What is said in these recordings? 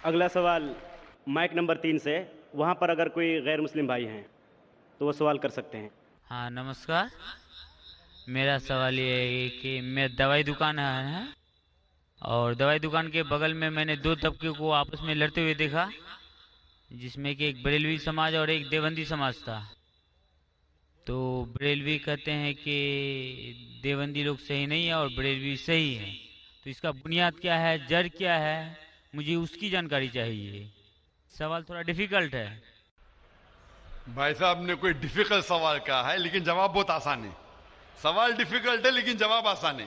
اگلا سوال mic number 3 سے، وہاں پر اگر کوئی غیر مسلم بھائی ہیں تو وہ سوال کر سکتے ہیں۔ ہاں نمسکار، میرا سوال یہ ہے کہ میں دوائی دکان ہے اور دوائی دکان کے بغل میں میں نے دو طبقے کو آپس میں لڑتے ہوئے دیکھا، جس میں کہ ایک بریلوی سماج اور ایک دیوبندی سماج تھا۔ تو بریلوی کہتے ہیں کہ دیوبندی لوگ صحیح نہیں ہے اور بریلوی صحیح ہے، تو اس کا بنیاد کیا ہے، جڑ کیا ہے، مجھے اس کی جانکاری چاہیے۔ سوال تھوڑا ڈیفیکلٹ ہے۔ بھائی صاحب نے کوئی ڈیفیکلٹ سوال کہا ہے لیکن جواب بہت آسان ہے۔ سوال ڈیفیکلٹ ہے لیکن جواب آسان ہے۔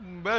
میں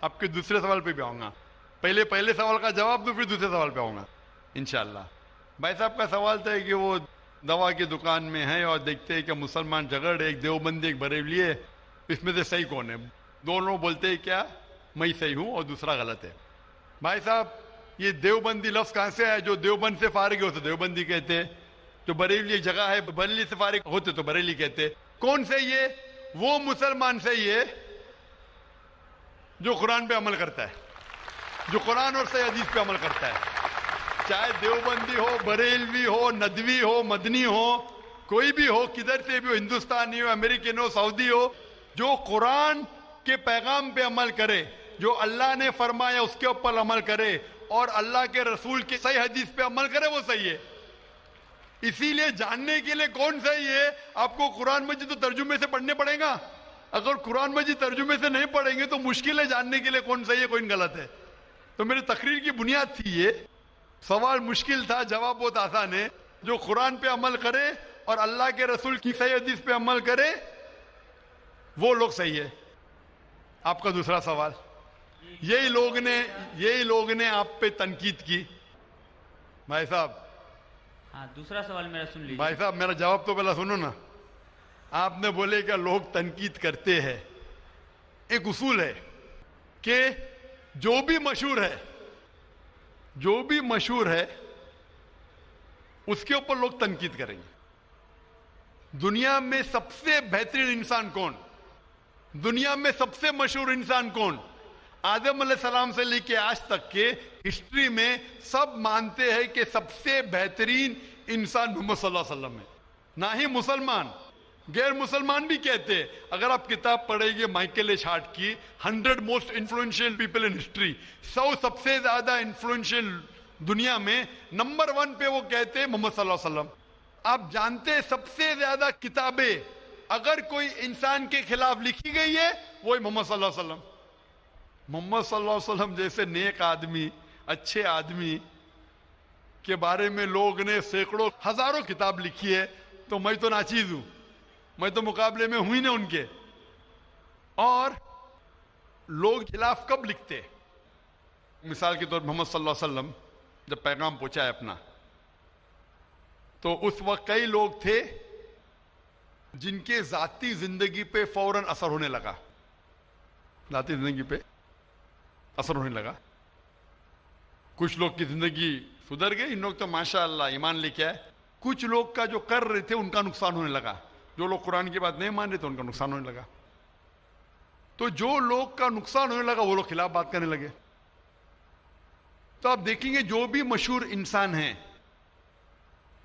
آپ کے دوسرے سوال پہ بھی آؤں گا۔ پہلے سوال کا جواب دو پھر دوسرے سوال پہ آؤں گا انشاءاللہ۔ بھائی صاحب کا سوال تھا کہ وہ دوا کی دکان میں ہیں اور دیکھتے ہیں کہ مسلمان جھگڑ، ایک دیوبندی ایک بریلوی ہے، اس میں سے صحیح کون ہے؟ دونوں بولتے ہیں کیا میں صحیح ہوں اور دوسرا غلط ہے۔ بھائی صاحب یہ دیوبندی لفظ کہاں سے ہے؟ جو دیوبند سے فارغ ہوتے دیوبندی کہتے، جو بریلی ایک جگہ ہے بریلی سے فارغ ہوتے تو بریلی کہتے۔ کون صحیح ہے؟ وہ مسلمان صحیح ہے جو قرآن پہ عمل کرتا ہے، جو قرآن اور صحیح حدیث پہ عمل کرتا ہے، چاہے دیوبندی ہو، بریلوی ہو، ندوی ہو، مدنی ہو، کوئی بھی ہو، کدھر سے بھی ہو، ہندوستانی ہو، امریکن ہو، سعودی ہو، جو قرآن کے پیغام پہ عمل کرے، جو اللہ نے فرمایا اس کے اوپر عمل کرے اور اللہ کے رسول کی صحیح حدیث پہ عمل کرے، وہ صحیح ہے۔ اسی لیے جاننے کے لیے کون صحیح ہے آپ کو قرآن مجید تو ترجمے سے پڑھنے پڑے گا۔ اگر قرآن مجید ترجمے سے نہیں پڑھیں گے تو مشکل ہے جاننے کے لیے کون صحیح ہے کون غلط ہے۔ تو میری تقریر کی بنیاد تھی یہ، سوال مشکل تھا، جواب بہت آسان ہے۔ جو قرآن پہ عمل کرے اور اللہ کے رسول کی صحیح حدیث پہ عمل کرے وہ لوگ صحیح ہے۔ آپ کا دوسرا سوال، یہی لوگ نے آپ پہ تنقید کی۔ بھائی صاحب ہاں دوسرا سوال میرا سن لیجیے۔ بھائی صاحب میرا جواب تو پہلا سنو نا۔ آپ نے بولے کہ لوگ تنقید کرتے ہیں، ایک اصول ہے کہ جو بھی مشہور ہے اس کے اوپر لوگ تنقید کریں گے۔ دنیا میں سب سے بہترین انسان کون؟ دنیا میں سب سے مشہور انسان کون؟ آدم علیہ السلام سے لے کے آج تک کے ہسٹری میں سب مانتے ہیں کہ سب سے بہترین انسان محمد صلی اللہ علیہ وسلم ہے۔ نہ ہی مسلمان، غیر مسلمان بھی کہتے ہیں۔ اگر آپ کتاب پڑھیں گے مائیکل ایچ ہارٹ کی 100 most influential people in history, 100 سب سے زیادہ انفلوئنشل دنیا میں نمبر 1 پہ وہ کہتے ہیں محمد صلی اللہ علیہ وسلم۔ آپ جانتے ہیں سب سے زیادہ کتابیں اگر کوئی انسان کے خلاف لکھی گئی ہے وہی محمد صلی اللہ علیہ وسلم۔ محمد صلی اللہ علیہ وسلم جیسے نیک آدمی، اچھے آدمی کے بارے میں لوگ نے سینکڑوں ہزاروں کتاب لکھی ہے، تو میں تو ناچیز ہوں، میں تو مقابلے میں ہوں ہی نہ ان کے۔ اور لوگ خلاف کب لکھتے؟ مثال کے طور پر محمد صلی اللہ علیہ وسلم جب پیغام پہنچا ہے اپنا، تو اس وقت کئی لوگ تھے جن کے ذاتی زندگی پہ فوراً اثر ہونے لگا، ذاتی زندگی پہ اثر ہونے لگا۔ کچھ لوگ کی زندگی سدھر گئی، ان لوگ تو ماشاءاللہ ایمان لے کے آئے۔ کچھ لوگ کا جو کر رہے تھے ان کا نقصان ہونے لگا، جو لوگ قرآن کی بات نہیں مان رہے تھے ان کا نقصان ہونے لگا۔ تو جو لوگ کا نقصان ہونے لگا وہ لوگ خلاف بات کرنے لگے۔ تو آپ دیکھیں گے جو بھی مشہور انسان ہیں،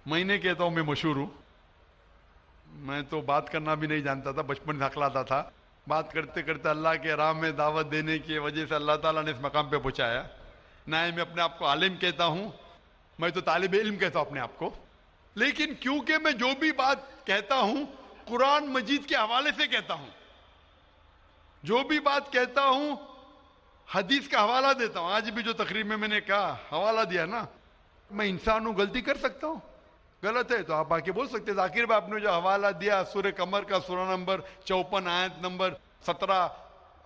میں نہیں کہتا ہوں میں مشہور ہوں، میں تو بات کرنا بھی نہیں جانتا تھا، بچپن سے ہکلاتا تھا، بات کرتے کرتے اللہ کے راہ میں دعوت دینے کی وجہ سے اللہ تعالیٰ نے اس مقام پہ پہنچایا۔ نہ میں اپنے آپ کو عالم کہتا ہوں، میں تو طالب علم کہتا ہوں اپنے آپ کو، لیکن کیونکہ میں جو بھی بات کہتا ہوں قرآن مجید کے حوالے سے کہتا ہوں، جو بھی بات کہتا ہوں حدیث کا حوالہ دیتا ہوں۔ آج بھی جو تقریر میں نے کہا حوالہ دیا نا، میں انسان ہوں، غلطی کر سکتا ہوں، غلط ہے تو آپ آ کے بول سکتے ہیں۔ ذاکر بھائی آپ نے جو حوالہ دیا سورہ قمر کا سورہ نمبر 54 آیت نمبر 17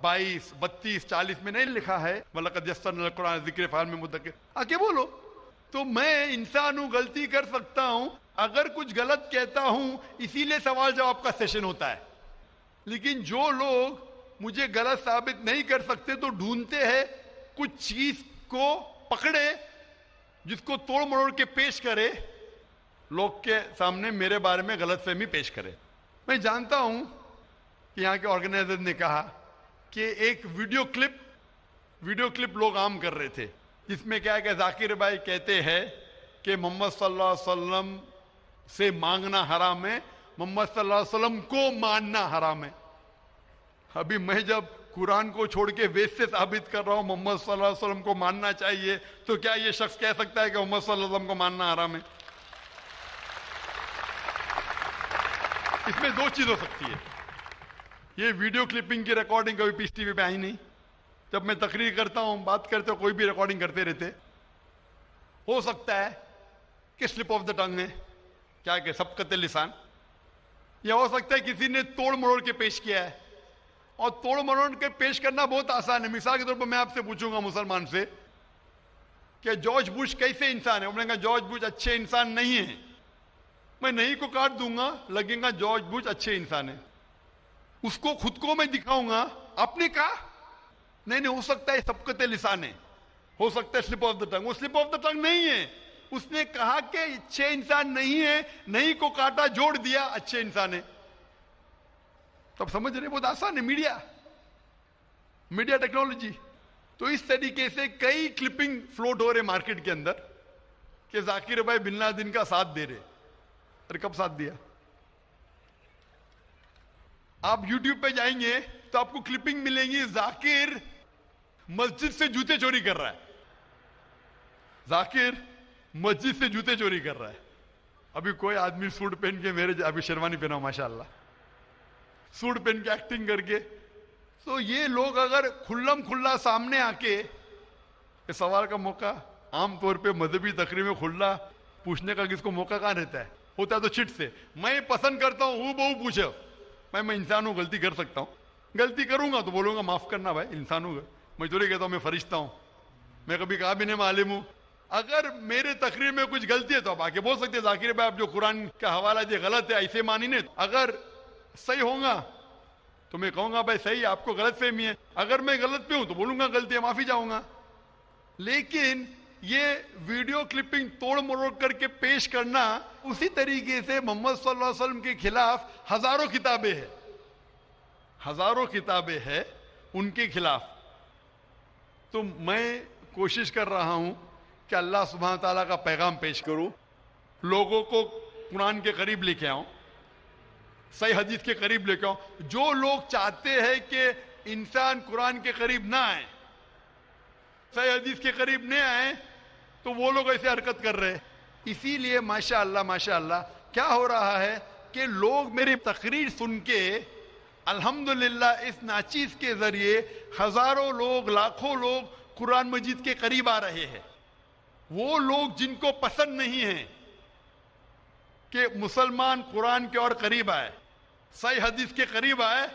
22 32 40 میں نہیں لکھا ہے وَلَقَدْ يَسَّرْنَا الْقُرْآنَ لِلذِّكْرِ فَهَلْ مِن مُدَّكِرٍ؟ آ کے بولو۔ تو میں انسان ہوں، غلطی کر سکتا ہوں، اگر کچھ غلط کہتا ہوں اسی لیے سوال جواب کا سیشن ہوتا ہے۔ لیکن جو لوگ مجھے غلط ثابت نہیں کر سکتے تو ڈھونڈتے ہیں کچھ چیز کو پکڑے جس کو توڑ مروڑ کے پیش کرے، لوگ کے سامنے میرے بارے میں غلط فہمی پیش کرے۔ میں جانتا ہوں کہ یہاں کے آرگنائزر نے کہا کہ ایک ویڈیو کلپ لوگ عام کر رہے تھے جس میں کیا ہے کہ ذاکر بھائی کہتے ہیں کہ محمد صلی اللہ علیہ وسلم سے مانگنا حرام ہے، محمد صلی اللہ علیہ وسلم کو ماننا حرام ہے۔ ابھی میں جب قرآن کو چھوڑ کے وید سے ثابت کر رہا ہوں محمد صلی اللہ علیہ وسلم کو ماننا چاہیے، تو کیا یہ شخص کہہ سکتا ہے کہ محمد صلی اللہ علیہ وسلم کو ماننا حرام ہے؟ اس میں دو چیز ہو سکتی ہے، یہ ویڈیو کلپنگ کی ریکارڈنگ کبھی پیس ٹی وی پہ آئی نہیں، جب میں تقریر کرتا ہوں بات کرتے ہوں کوئی بھی ریکارڈنگ کرتے رہتے، ہو سکتا ہے کہ سلپ آف دا ٹنگ ہے، کیا کہ سبقت لسان، یا ہو سکتا ہے کسی نے توڑ مروڑ کے پیش کیا ہے، اور توڑ مروڑ کے پیش کرنا بہت آسان ہے۔ مثال کے طور پر میں آپ سے پوچھوں گا مسلمان سے کہ جارج بش کیسے انسان ہے، انہوں نے کہا جارج بش اچھے انسان نہیں ہیں، میں نہیں کو کاٹ دوں گا، لگے گا جارج بش اچھے انسان ہیں، اس کو خود کو میں دکھاؤں گا، آپ نے کہا نہیں، ہو سکتا ہے سبقت لسان ہے، ہو سکتا ہے سلپ آف دا ٹنگ، وہ سلپ آف دا ٹنگ نہیں ہے، اس نے کہا کہ اچھے انسان نہیں ہے، نہیں کو کاٹا جوڑ دیا اچھے انسان ہے۔ تب سمجھ رہے بہت آسان ہے، میڈیا ٹیکنالوجی۔ تو اس طریقے سے کئی کلپنگ فلوٹ ہو رہے مارکیٹ کے اندر کہ ذاکر بھائی بن لادن کا ساتھ دے رہے، اور کب ساتھ دیا؟ آپ یوٹیوب پہ جائیں گے تو آپ کو کلپنگ ملیں گی، ذاکر مسجد سے جوتے چوری کر رہا ہے، ذاکر مسجد سے جوتے چوری کر رہا ہے۔ ابھی کوئی آدمی سوٹ پہن کے، میرے ابھی شیروانی پہنا ہوں ماشاءاللہ، سوٹ پہن کے ایکٹنگ کر کے، تو یہ لوگ اگر کھلم کھلا سامنے آ کے، اس سوال کا موقع عام طور پہ مذہبی تقریر میں کھلا پوچھنے کا کس کو موقع کہاں رہتا ہے، ہوتا ہے تو چٹ سے، میں پسند کرتا ہوں بہو پوچھو، میں انسان ہوں، غلطی کر سکتا ہوں، غلطی کروں گا تو بولوں گا معاف کرنا بھائی، انسان ہوں، میں تھوڑی کہتا ہوں میں فرشتہ ہوں، میں کبھی کہا بھی نہیں میں عالم ہوں۔ اگر میرے تقریر میں کچھ غلطی ہے تو آپ آگے بول سکتے ہیں ذاکر بھائی آپ جو قرآن کا حوالہ دے غلط ہے، ایسے مانی نہیں، اگر صحیح ہوگا تو میں کہوں گا بھائی صحیح، آپ کو غلط فہمی ہے، اگر میں غلط پہ ہوں تو بولوں گا غلطی ہے، معافی چاہوں گا۔ لیکن یہ ویڈیو کلپنگ توڑ مروڑ کر کے پیش کرنا، اسی طریقے سے محمد صلی اللہ علیہ وسلم کے خلاف ہزاروں کتابیں ہیں ان کے خلاف۔ تو میں کوشش کر رہا ہوں کہ اللہ سبحانہ تعالیٰ کا پیغام پیش کروں، لوگوں کو قرآن کے قریب لے کے آؤں، صحیح حدیث کے قریب لے کے آؤں۔ جو لوگ چاہتے ہیں کہ انسان قرآن کے قریب نہ آئے، صحیح حدیث کے قریب نہ آئے، تو وہ لوگ ایسے حرکت کر رہے ہیں۔ اسی لیے ماشاءاللہ کیا ہو رہا ہے کہ لوگ میری تقریر سن کے الحمدللہ اس ناچیز کے ذریعے ہزاروں لوگ، لاکھوں لوگ قرآن مجید کے قریب آ رہے ہیں۔ وہ لوگ جن کو پسند نہیں ہے کہ مسلمان قرآن کے اور قریب آئے، صحیح حدیث کے قریب آئے،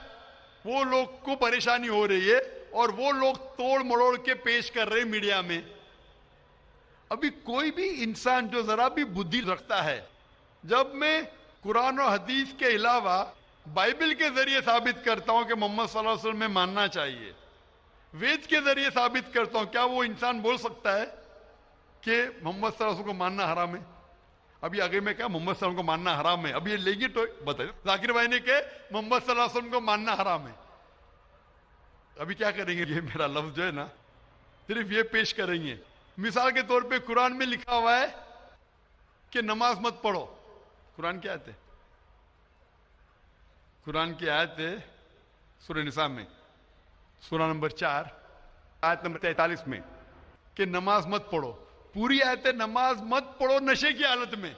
وہ لوگ کو پریشانی ہو رہی ہے، اور وہ لوگ توڑ مروڑ کے پیش کر رہے میڈیا میں۔ ابھی کوئی بھی انسان جو ذرا بھی بدھی رکھتا ہے، جب میں قرآن و حدیث کے علاوہ بائبل کے ذریعے ثابت کرتا ہوں کہ محمد صلی اللہ علیہ وسلم میں ماننا چاہیے، وید کے ذریعے ثابت کرتا ہوں، کیا وہ انسان بول سکتا ہے کہ محمد صلی اللہ علیہ وسلم کو ماننا حرام ہے؟ ابھی آگے میں کہا محمد صلی اللہ علیہ وسلم کو ماننا حرام ہے، ابھی یہ لے گی تو بتائیے، ذاکر بھائی نے کہ محمد صلی اللہ علیہ وسلم کو ماننا حرام ہے، ابھی کیا کریں گے؟ یہ میرا لفظ جو ہے نا صرف یہ پیش کریں گے۔ مثال کے طور پہ قرآن میں لکھا ہوا ہے کہ نماز مت پڑھو، قرآن کی آیت ہے، قرآن کی آیت ہے سورہ نساء میں، سورہ نمبر 4 آیت نمبر 43 میں، کہ نماز مت پڑھو، پوری آیت ہے نماز مت پڑھو نشے کی حالت میں،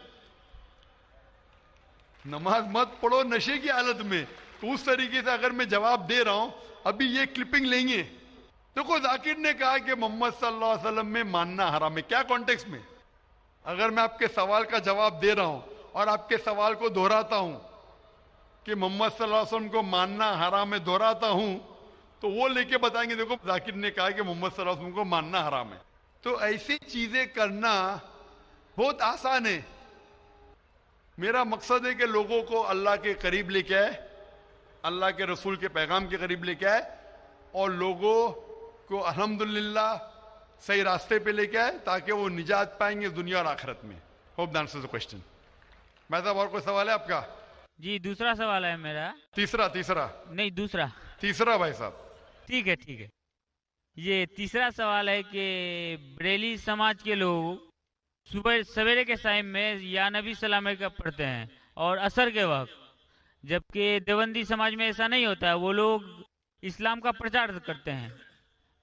نماز مت پڑھو نشے کی حالت میں۔ تو اس طریقے سے اگر میں جواب دے رہا ہوں، ابھی یہ کلپنگ لیں گے، دیکھو ذاکر نے کہا کہ محمد صلی اللہ علیہ وسلم میں ماننا حرام ہے، کیا کانٹیکس میں؟ اگر میں آپ کے سوال کا جواب دے رہا ہوں اور آپ کے سوال کو دہراتا ہوں کہ محمد صلی اللہ علیہ وسلم کو ماننا حرام ہے، دہراتا ہوں، تو وہ لے کے بتائیں گے دیکھو ذاکر نے کہا کہ محمد صلی اللہ علیہ وسلم کو ماننا حرام ہے۔ تو ایسی چیزیں کرنا بہت آسان ہے۔ میرا مقصد ہے کہ لوگوں کو اللہ کے قریب لے کے آئے، اللہ کے رسول کے پیغام کے قریب لے کے آئے، اور لوگوں کو الحمدللہ صحیح راستے پہ لے کے آئے، تاکہ وہ نجات پائیں گے دنیا اور آخرت میں۔ Hope answers the question. میں صاحب اور کوئی سوال ہے آپ کا؟ جی دوسرا سوال ہے میرا۔ تیسرا نہیں دوسرا۔ تیسرا بھائی صاحب، ٹھیک ہے ٹھیک ہے. یہ تیسرا سوال ہے کہ بریلی سماج کے لوگ صبح سویرے کے ٹائم میں یا نبی سلام کا پڑھتے ہیں اور عصر کے وقت، جبکہ دیوبندی سماج میں ایسا نہیں ہوتا ہے. وہ لوگ اسلام کا پرچار کرتے ہیں،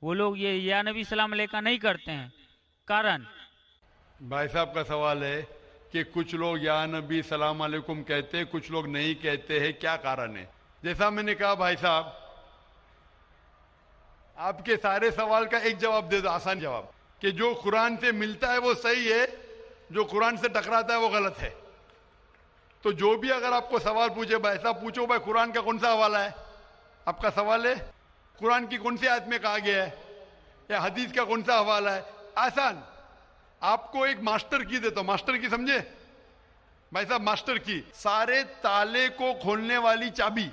وہ لوگ یہ یا نبی سلام علیہ کا نہیں کرتے ہیں. کارن؟ بھائی صاحب کا سوال ہے کہ کچھ لوگ یا نبی سلام علیکم کہتے ہیں، کچھ لوگ نہیں کہتے ہیں، کیا کارن ہے؟ جیسا میں نے کہا بھائی صاحب، آپ کے سارے سوال کا ایک جواب دے دو، آسان جواب، کہ جو قرآن سے ملتا ہے وہ صحیح ہے، جو قرآن سے ٹکراتا ہے وہ غلط ہے. تو جو بھی اگر آپ کو سوال پوچھے، بھائی صاحب پوچھو بھائی قرآن کا کون سا حوالہ ہے؟ آپ کا سوال ہے قرآن کی کون سی آیت میں کہا گیا ہے، یا حدیث کا کون سا حوالہ ہے؟ آسان. آپ کو ایک ماسٹر کی دیتا ہوں، ماسٹر کی سمجھے بھائی صاحب؟ ماسٹر کی، سارے تالے کو کھولنے والی چابی،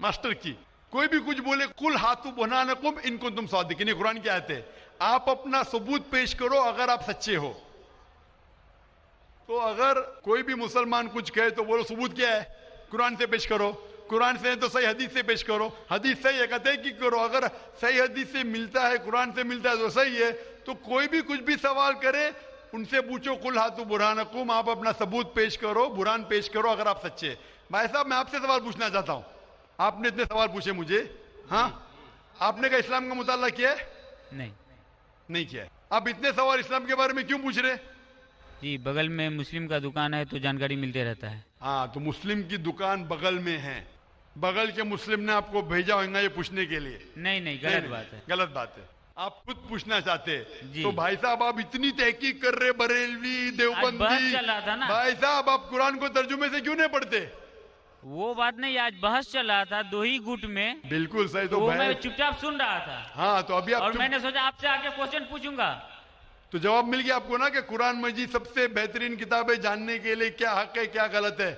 ماسٹر کی. کوئی بھی کچھ بولے، قل ہاتھو برہانکم ان کنتم صادقین، قرآن کی آیت ہے. آپ اپنا ثبوت پیش کرو اگر آپ سچے ہو. تو اگر کوئی بھی مسلمان کچھ کہے تو بولو ثبوت کیا ہے، قرآن سے پیش کرو. قرآن سے ہے تو صحیح حدیث سے پیش کرو. حدیث صحیح ہے کہتے کی کرو، اگر صحیح حدیث سے ملتا ہے، قرآن سے ملتا ہے تو صحیح ہے. تو کوئی بھی کچھ بھی سوال کرے ان سے پوچھو قل ہاتھو برہانکم، آپ اپنا ثبوت پیش کرو، برہان پیش کرو اگر آپ سچے. بھائی صاحب میں آپ سے سوال پوچھنا چاہتا ہوں، آپ نے اتنے سوال پوچھے مجھے، ہاں آپ نے کہا اسلام کا مطالعہ کیا ہے؟ نہیں کیا ہے. آپ اتنے سوال اسلام کے بارے میں کیوں پوچھ رہے؟ جی بغل میں مسلم کا دکان ہے تو جانکاری ملتے رہتا ہے. ہاں تو مسلم کی دکان بغل میں ہے، بغل کے مسلم نے آپ کو بھیجا ہوگا یہ پوچھنے کے لیے؟ نہیں غلط بات ہے. غلط بات ہے. آپ خود پوچھنا چاہتے. جی. تو بھائی صاحب آپ اتنی تحقیق کر رہے، بریلوی آج بحث دیوبندی، چل رہا تھا نا. بھائی صاحب آپ قرآن کو ترجمے سے کیوں نہیں پڑھتے؟ وہ بات نہیں، آج بحث چل رہا تھا دو ہی گٹ میں، بالکل صحیح. تو تو میں بحث، چپ چاپ سن رہا تھا ہاں تو ابھی اور آپ میں نے سوچا آپ سے آگے کوشچن پوچھوں گا. تو جواب مل گیا آپ کو نا کہ قرآن مجید سب سے بہترین کتاب ہے، جاننے کے لیے کیا حق ہے کیا غلط ہے.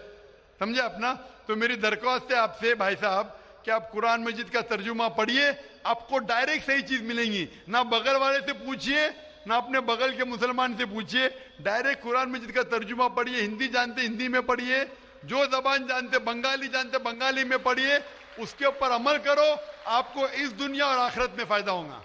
سمجھے اپنا؟ تو میری درخواست ہے آپ سے بھائی صاحب کہ آپ قرآن مجید کا ترجمہ پڑھیے، آپ کو ڈائریکٹ صحیح چیز ملیں گی. نہ بغل والے سے پوچھیے، نہ اپنے بغل کے مسلمان سے پوچھیے، ڈائریکٹ قرآن مجید کا ترجمہ پڑھیے. ہندی جانتے ہندی میں پڑھیے، جو زبان جانتے، بنگالی جانتے بنگالی میں پڑھیے، اس کے اوپر عمل کرو، آپ کو اس دنیا اور آخرت میں فائدہ ہوگا.